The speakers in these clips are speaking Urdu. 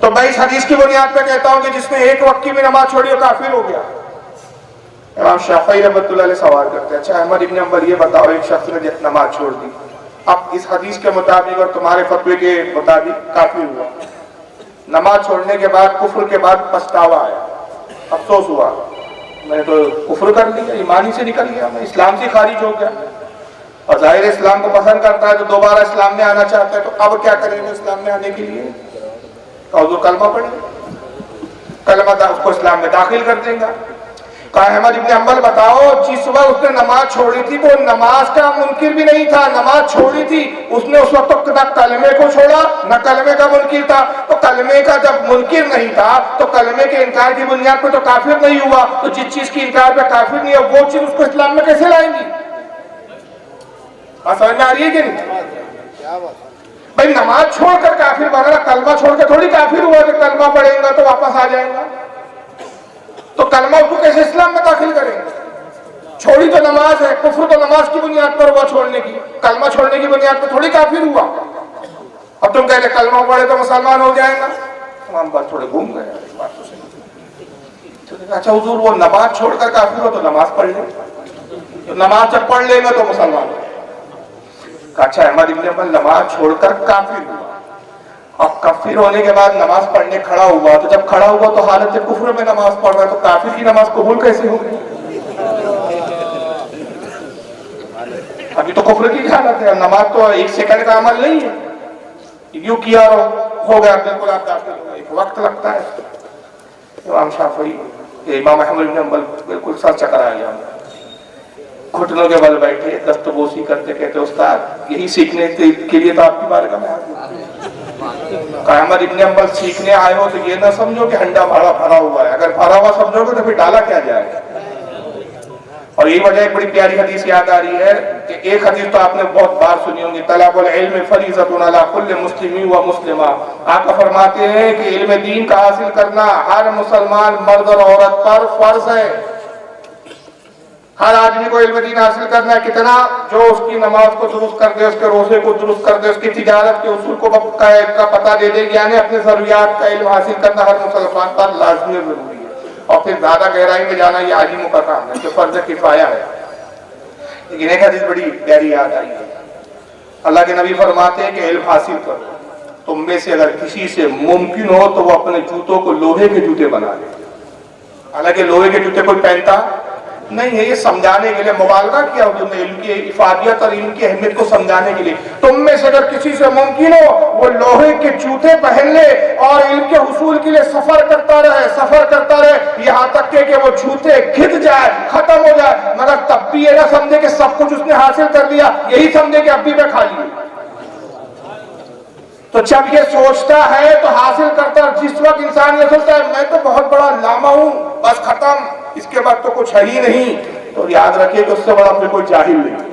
تو میں اس حدیث کی بنیاد پہ کہتا ہوں کہ جس نے ایک وقت کی بھی نماز چھوڑی وہ کافر ہو گیا۔ امام شافعی رحمۃ اللہ علیہ سوال کرتے ہیں، اچھا احمد ابن حنبل یہ بتاؤ ایک شخص نے نماز چھوڑ دی، اب اس حدیث کے مطابق اور تمہارے فتوے کے مطابق کافر ہوا، نماز چھوڑنے کے بعد کفر کے بعد پچھتاوا آیا، افسوس ہوا میں نے تو کفر کر لیا، ایمانی سے نکل گیا، میں اسلام سے خارج ہو گیا، اور ظاہر اسلام کو پسند کرتا ہے تو دوبارہ اسلام میں آنا چاہتا ہے، تو اب کیا کریں گے اسلام میں آنے کے لیے؟ اور کلمہ پڑھیں گے، کلمہ اس کو اسلام میں داخل کر دیں گا۔ کہا احمد ابن حنبل بتاؤ جس وقت اس نے نماز چھوڑی تھی وہ نماز کا منکر بھی نہیں تھا، نماز چھوڑی تھی اس نے اس وقت نہ کلمے کو چھوڑا نہ کلمے کا منکر تھا، تو کلمے کا جب منکر نہیں تھا تو کلمے کے انکار کی بنیاد پہ تو کافر نہیں ہوا، تو جس چیز کی انکار پہ کافر نہیں ہے وہ چیز اس کو اسلام میں کیسے لائیں گی؟ سمجھ میں آ رہی ہے کہ نہیں؟ بھائی نماز چھوڑ کر کافر بنا، کلمہ چھوڑ کے تھوڑی کافر ہوا کہ کلمہ پڑھیں گا تو واپس آ جائیں گا، تو کلمہ کو کیسے اسلام میں داخل کریں گے؟ چھوڑی تو نماز ہے، کفر تو نماز کی بنیاد پر ہوا چھوڑنے کی، کلمہ چھوڑنے کی بنیاد پر تھوڑی کافر ہوا۔ اب تم کہتے کلمہ پڑھے تو مسلمان ہو جائے گا، تمام بات تھوڑے گھوم گئے، بات تو صحیح۔ اچھا حضور وہ نماز چھوڑ کر کافر ہو تو نماز پڑھ لیں، تو نماز جب پڑھ لیں گے تو مسلمان ہو۔ اچھا احمد ابن حنبل نماز چھوڑ کر کافر ہوا، اب کافر ہونے کے بعد نماز پڑھنے کھڑا ہوا، تو جب کھڑا ہوا تو حالت کفر میں نماز پڑھ رہا ہے، تو کافر کی نماز قبول کیسے ہوگی؟ ابھی تو کفر کی حالت ہے، نماز تو ایک سیکنڈ کا عمل نہیں ہے، یوں کیا ہو گیا بالکل آپ داخل ہو گئے، ایک وقت لگتا ہے۔ امام شافعی امام احمد بن حنبل بالکل سر چکرا گیا، گھٹنوں کے بل بیٹھے دست بوسی کرتے کہتے استاد یہی سیکھنے کے لیے تو آپ کی بارگاہ میں حاضر۔ احمد ابن حنبل سیکھنے آئے ہو تو یہ نہ سمجھو کہ ہنڈا بھرا ہوا ہے، اگر بھرا ہوا سمجھو گے تو پھر ڈالا کیا جائے گا۔ اور یہی وجہ ایک بڑی پیاری حدیث یاد آ رہی ہے کہ ایک حدیث تو آپ نے بہت بار سنی ہوگی، طلب العلم فریضۃ علی کل مسلم و مسلمہ، آقا فرماتے ہیں کہ علم دین کا حاصل کرنا ہر مسلمان مرد اور عورت پر فرض ہے، ہر آدمی کو علم دین حاصل کرنا ہے، کتنا؟ جو اس کی نماز کو درست کر دے، اس کے روزے کو درست کر دے، اس کی تجارت کے اصول کو کا پتہ دے دے، یعنی اپنے ضروریات کا علم حاصل کرنا ہر مسلمان پر لازمی اور ضروری ہے۔ اور پھر زیادہ گہرائی میں جانا یہ عالموں کا کام ہے جو فرض کفایہ ہے۔ لیکن ایک حدیث بڑی پیاری یاد آئی ہے، اللہ کے نبی فرماتے ہیں کہ علم حاصل کرو، تم میں سے اگر کسی سے ممکن ہو تو وہ اپنے جوتوں کو لوہے کے جوتے بنا لے۔ حالانکہ لوہے کے جوتے کوئی پہنتا نہیں ہے، یہ سمجھانے کے لیے مبالغہ کیا حضور نے، علم کی افادیت اور علم کی اہمیت کو سمجھانے کے لیے۔ تم میں سے اگر کسی سے ممکن ہو وہ لوہے کے جوتے پہن لے اور علم کے حصول کے لیے سفر کرتا رہے یہاں تک کہ وہ جوتے گھٹ جائے، ختم ہو جائے، مگر تب بھی یہ نہ سمجھے کہ سب کچھ اس نے حاصل کر لیا، یہی سمجھے کہ اب بھی میں خالی ہوں۔ تو جب یہ سوچتا ہے تو حاصل کرتا ہے، جس وقت انسان یہ سوچتا ہے میں تو بہت بڑا علامہ ہوں بس ختم، اس کے بعد تو کچھ ہے ہی نہیں، تو یاد رکھیے کہ اس سے بڑا پھر کوئی جاہل نہیں۔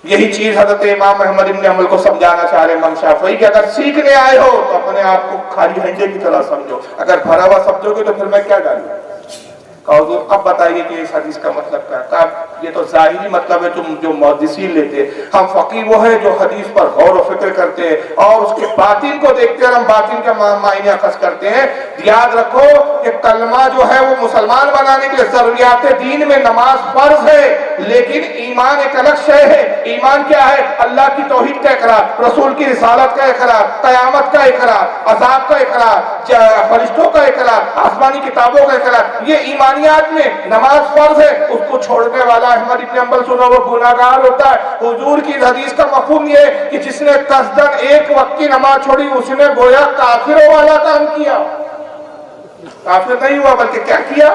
یہی چیز حضرت امام احمد بن حنبل کو سمجھانا چاہ رہے امام شافعی کہ اگر سیکھنے آئے ہو تو اپنے آپ کو خالی ہنجے کی طرح سمجھو، اگر بھرا ہوا سمجھو گے تو پھر میں کیا ڈالوں؟ حضور اب بتائیے کہ اس حدیث کا مطلب کیا ہے؟ یہ تو ظاہری مطلب ہے جو محدثین لیتے، ہم فقیہ وہ ہیں جو حدیث پر غور و فکر کرتے ہیں اور اس کے باطن کو دیکھتے ہیں اور ہم باطن کے معنی اخذ کرتے ہیں۔ یاد رکھو کہ کلمہ جو ہے وہ مسلمان بنانے کے لیے ضروریات دین میں نماز فرض ہے، لیکن ایمان ایک الگ شے ہے۔ ایمان کیا ہے؟ اللہ کی توحید کا اقرار، رسول کی رسالت کا اقرار، قیامت کا اقرار، عذاب کا اقرار، فرشتوں کا اقرار، آسمانی کتابوں کا اقرار، یہ ایمانیات میں نماز فرض ہے۔ اس کو چھوڑنے والا احمد ابن حنبل سنو وہ گناہگار ہوتا ہے۔ حضور کی حدیث کا مفہوم یہ ہے کہ جس نے قصدن ایک وقت کی نماز چھوڑی اس نے گویا کافروں والا کام کیا، کافر نہیں ہوا بلکہ کیا کیا؟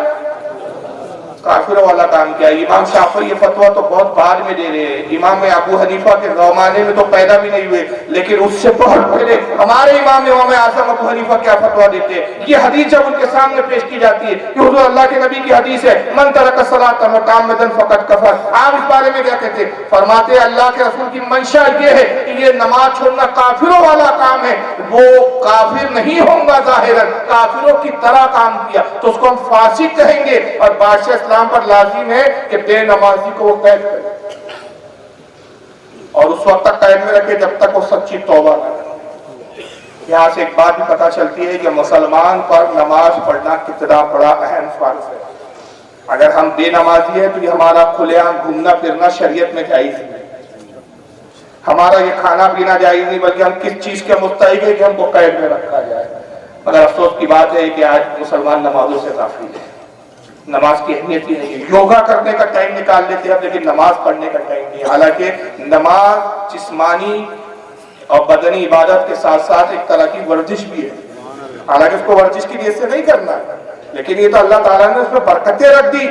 کافروں والا کام کیا۔ امام شافعی یہ فتویٰ تو بہت بعد میں دے رہے ہیں، امام ابو حنیفہ کے زمانے میں تو پیدا بھی نہیں ہوئے، لیکن اس سے بہت پہلے ہمارے امام اعظم ابو حنیفہ کیا فتویٰ دیتے ہیں۔ یہ حدیث جب ان کے سامنے پیش کی جاتی ہے کہ حضور اللہ کے نبی کی حدیث ہے من ترک الصلاۃ متعمدا فقد کفر، آپ اس بارے میں کیا کہتے ہیں؟ فرماتے ہیں اللہ کے رسول کی منشا یہ ہے کہ یہ نماز چھوڑنا کافروں والا کام ہے، وہ کافر نہیں ہوں گا ظاہراً، کافروں کی طرح کام کیا تو اس کو ہم فاسق کہیں گے، اور بادشاہ اسلام پر لازم ہے کہ بے نمازی کو وہ قید کرے اور اس وقت تک قید میں رکھے جب تک وہ سچی توبہ کرے۔ یہاں سے ایک بات بھی پتہ چلتی ہے کہ مسلمان پر نماز پڑھنا کتنا بڑا اہم فرض ہے. اگر ہم بے نمازی ہیں تو یہ ہمارا کھلے عام گھومنا پھرنا شریعت میں جائز نہیں. ہمارا یہ کھانا پینا جائز نہیں، بلکہ ہم کس چیز کے مستحق ہیں کہ ہم کو قید میں رکھا جائے. مگر افسوس کی بات ہے کہ آج مسلمان نمازوں سے غافل ہیں. نماز کی اہمیت یہ ہے. یوگا کرنے کا ٹائم نکال لیتے ہیں لیکن نماز پڑھنے کا ٹائم نہیں. حالانکہ نماز جسمانی اور بدنی عبادت کے ساتھ ساتھ ایک طرح کی ورزش بھی ہے. حالانکہ اس کو ورزش کی نیت سے نہیں کرنا ہے، لیکن یہ تو اللہ تعالیٰ نے اس میں برکتیں رکھ دی،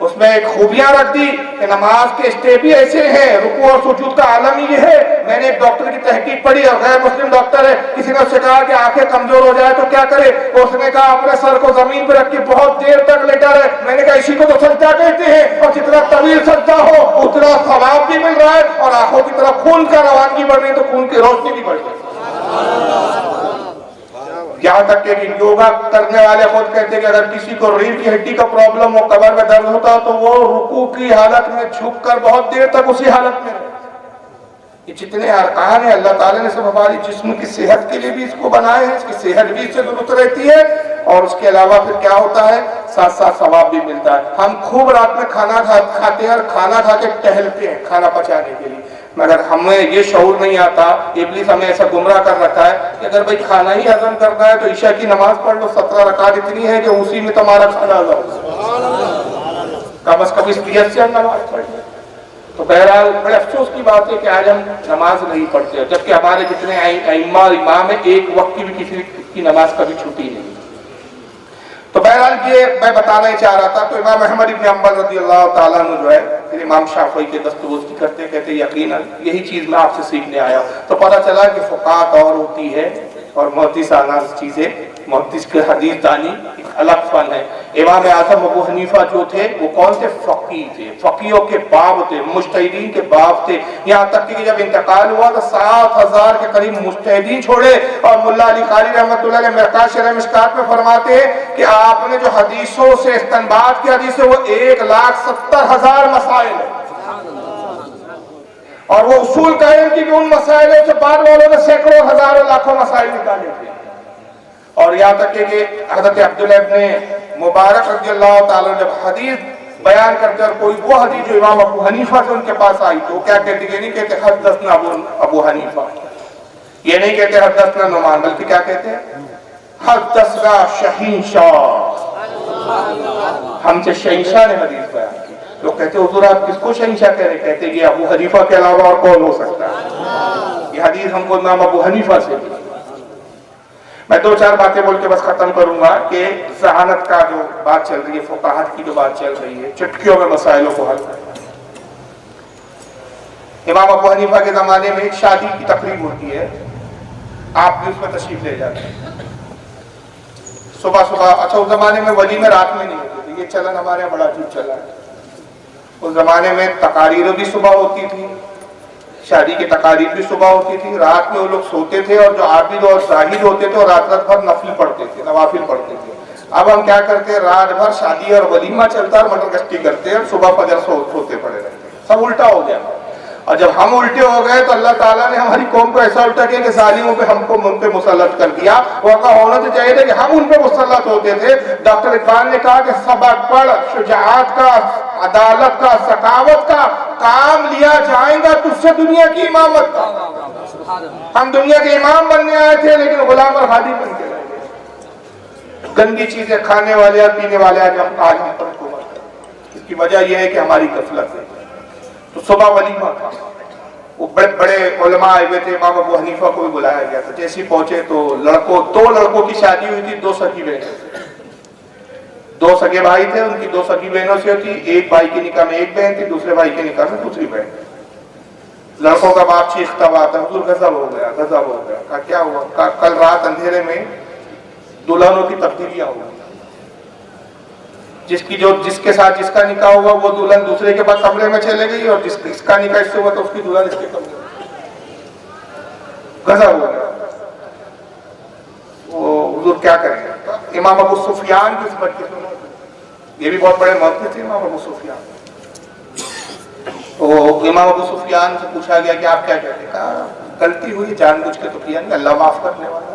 اس میں ایک خوبیاں رکھ دی کہ نماز کے اسٹیپ ہی ایسے ہیں. رکوع اور سجود کا عالم ہی یہ ہے. میں نے ایک ڈاکٹر کی تحقیق پڑھی اور غیر مسلم ڈاکٹر ہے. کسی نے اس سے کہا کہ آنکھیں کمزور ہو جائے تو کیا کرے؟ اس نے کہا اپنے سر کو زمین پہ رکھ کے بہت دیر تک لیٹا رہے. میں نے کہا اسی کو تو سجدہ کہتے ہیں، اور جتنا طویل سجدہ ہو اتنا ثواب بھی مل رہا ہے اور آنکھوں کی طرف خون کا روانگی بڑھ رہی ہے تو خون کی روشنی بھی بڑھ رہی ہے. یہاں تک کہ یوگا کرنے والے خود کہتے ہیں کہ اگر کسی کو ریڑھ کی ہڈی کا پرابلم ہو، کمر میں درد ہوتا تو وہ رکوع کی حالت میں جھک کر بہت دیر تک اسی حالت میں رہے. یہ جتنے ارکان ہیں اللہ تعالیٰ نے سب ہماری جسم کی صحت کے لیے بھی اس کو بنائے ہیں. اس کی صحت بھی اس سے درست رہتی ہے اور اس کے علاوہ پھر کیا ہوتا ہے، ساتھ ساتھ ثواب بھی ملتا ہے. ہم خوب رات میں کھانا کھاتے ہیں اور کھانا کھا کے ٹہلتے ہیں کھانا پچانے کے لیے، مگر ہمیں یہ شعور نہیں آتا. ابلیس ہمیں ایسا گمراہ کر رکھا ہے کہ اگر بھائی کھانا ہی ہضم کرنا ہے تو عشاء کی نماز پڑھ لو. 17 رکعت اتنی ہے کہ اسی میں تمہارا کھانا ہضم ہو. کم از کم اس نیت سے ہم نماز پڑھ لیں. تو بہرحال بڑے افسوس کی بات ہے کہ آج ہم نماز نہیں پڑھتے، جبکہ ہمارے جتنے ائمہ اور امام ہیں ایک وقت کی بھی کسی کی نماز کبھی چھوٹی نہیں. تو بہرحال یہ میں بتانا ہی چاہ رہا تھا. تو امام احمد ابن حنبل رضی اللہ تعالیٰ عنہ جو ہے پھر امام شافعی کے دستگوشتی کرتے کہتے یقیناً یہی چیز میں آپ سے سیکھنے آیا. تو پتہ چلا کہ فقاہت اور ہوتی ہے اور محدثانہ چیزیں، محدث کے حدیث دانی ایک الگ فن ہے. امام اعظم ابو حنیفہ جو تھے وہ کون تھے؟ فقیہ تھے. فقیوں کے باب تھے، مجتہدین کے باب تھے. یہاں تک کہ جب انتقال ہوا تو 7,000 کے قریب مجتہدین چھوڑے. اور ملا علی قاری رحمۃ اللہ علیہ مرقات شرح مشکات میں فرماتے ہیں کہ آپ نے جو حدیثوں سے استنباط کی حدیث ہے وہ 1,70,000 مسائل ہیں. اور وہ اصول قائم کی کہ ان مسائلوں سے بعد والوں نے سینکڑوں ہزاروں لاکھوں مسائل نکالے تھے. اور یہاں تک کہ حضرت عبداللہ ابن مبارک رضی اللہ تعالیٰ جب حدیث بیان کرتے اور کوئی وہ حدیث جو امام ابو حنیفہ سے ان کے پاس آئی تو کیا کہتے ہیں؟ نہیں کہتے حدثنا ابو حنیفہ، یہ نہیں کہتے حدثنا نعمان، بلکہ کیا کہتے ہیں؟ حدثنا شہنشاہ، ہم سے شہنشاہ نے حدیث بیان کی. لوگ کہتے ہیں حضور آپ کس کو شہنشاہ کہہ رہے؟ کہتے ہیں یہ ابو حنیفہ کے علاوہ اور کون ہو سکتا ہے؟ یہ حدیث ہم کو امام ابو حنیفہ سے دی. میں 2-4 باتیں بول کے بس ختم کروں گا کہ ذہانت کا جو بات چل رہی ہے، فقاہت کی جو بات چل رہی ہے، چٹکیوں میں مسائلوں کو حل کرنا. امام ابو حنیفہ کے زمانے میں ایک شادی کی تقریب ہوتی ہے، آپ بھی اس میں تشریف لے جاتے ہیں. صبح اچھا اس زمانے میں ولیمے رات میں نہیں ہوتے تھے، یہ چلن ہمارے یہاں بڑا عجیب چلا ہے. اس زمانے میں تقاریر بھی صبح ہوتی تھی، شادی کی تقاریب بھی صبح ہوتی تھی. رات میں وہ لوگ سوتے تھے اور جو عابد اور زاہد ہوتے تھے اور رات بھر نفل پڑھتے تھے، نوافل پڑھتے تھے. اب ہم کیا کرتے ہیں؟ رات بھر شادی اور ولیمہ چلتا ہے اور مٹر گشتی کرتے ہیں اور صبح فجر سوتے پڑے رہتے ہیں. سب الٹا ہو گیا. اور جب ہم الٹے ہو گئے تو اللہ تعالیٰ نے ہماری قوم کو ایسا الٹا کیا کہ ظالموں پہ ہم کو ان پہ مسلط کر دیا. ورنہ ہونا تو چاہیے تھا کہ ہم ان پہ مسلط ہوتے تھے. ڈاکٹر اقبال نے کہا کہ سبق پڑھ، شجاعت کا، عدالت کا، سخاوت کا کام لیا جائیں گا تجھ سے دنیا کی امامت کا. ہم دنیا کے امام بننے آئے تھے لیکن غلام اور خادم بن کے رہ گئے. گندی چیزیں کھانے والے اور پینے والے آج ہم پر حکومت کریں. اس کی وجہ یہ ہے کہ ہماری غفلت ہے. تو صبح ولیمہ تھا، وہ بڑے بڑے علماء آئے ہوئے تھے. امام ابو حنیفہ کو بھی بلایا گیا تھا. جیسے پہنچے تو دو لڑکوں کی شادی ہوئی تھی، 2 سگی بہنیں تھے. 2 سگے بھائی تھے، ان کی 2 سگی بہنوں سے ہوتی. ایک بھائی کے نکاح میں ایک بہن تھی، دوسرے بھائی کے نکاح میں دوسری بہن. لڑکوں کا باپ چیختا ہوا آتا، حضور غضب ہو گیا، غضب ہو گیا. کہا کیا ہوا؟ کہا کل رات اندھیرے میں دلہنوں کی تبدیلیاں ہوئی. جس کے ساتھ جس کا نکاح ہوا وہ دلہن دوسرے کے بعد کمرے میں چلے گئی اور جس کا نکاح اس سے ہوا تو اس کی دلہن اس کے کمرے میں. غضب ہو گیا. وہ حضور کیا کریں گے؟ امام ابو سفیان کی اس بات کی سنو، یہ بھی بہت بڑے محدث تھے امام ابو سفیان. تو امام ابو سفیان سے پوچھا گیا کہ آپ کیا کہتے ہیں؟ کہا غلطی ہوئی، جان بوجھ کے تو کیا نہیں، اللہ معاف کرنے والا.